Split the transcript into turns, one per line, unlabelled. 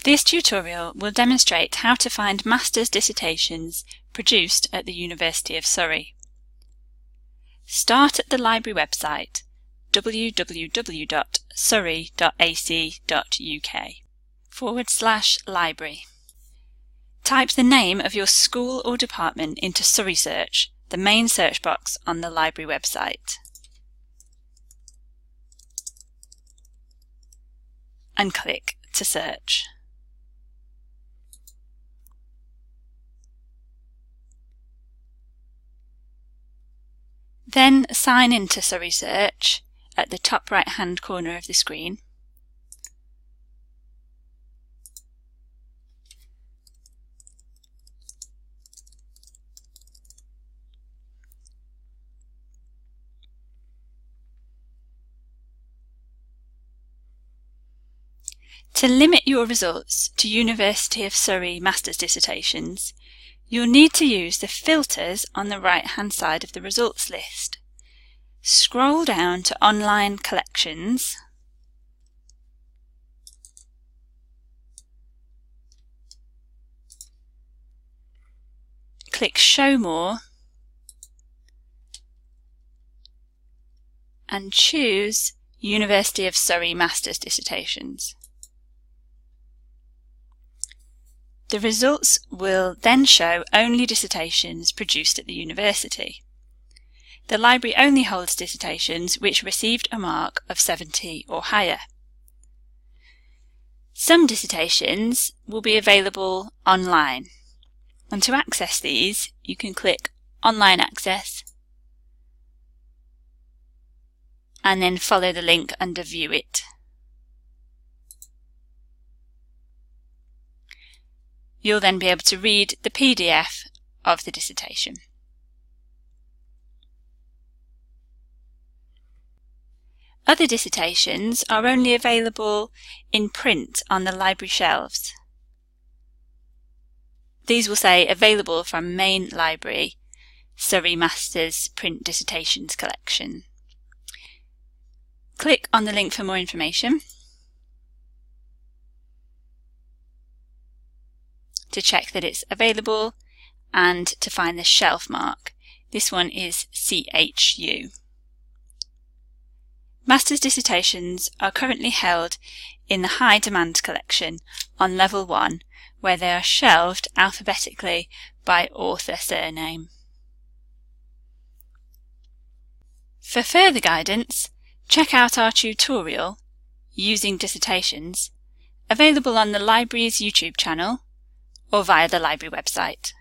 This tutorial will demonstrate how to find master's dissertations produced at the University of Surrey. Start at the library website www.surrey.ac.uk/library. Type the name of your school or department into SurreySearch, the main search box on the library website, and click to search. Then sign into SurreySearch at the top right hand corner of the screen. To limit your results to University of Surrey master's dissertations, you'll need to use the filters on the right-hand side of the results list. Scroll down to Online Collections, click Show More, and choose University of Surrey master's dissertations. The results will then show only dissertations produced at the university. The library only holds dissertations which received a mark of 70 or higher. Some dissertations will be available online, and to access these you can click Online Access and then follow the link under View It. You'll then be able to read the PDF of the dissertation. Other dissertations are only available in print on the library shelves. These will say Available from Main Library, Surrey Masters Print Dissertations Collection. Click on the link for more information to check that it's available and to find the shelf mark. This one is CHU. Master's dissertations are currently held in the High Demand collection on Level 1, where they are shelved alphabetically by author surname. For further guidance, check out our tutorial, Using Dissertations, available on the library's YouTube channel or via the library website.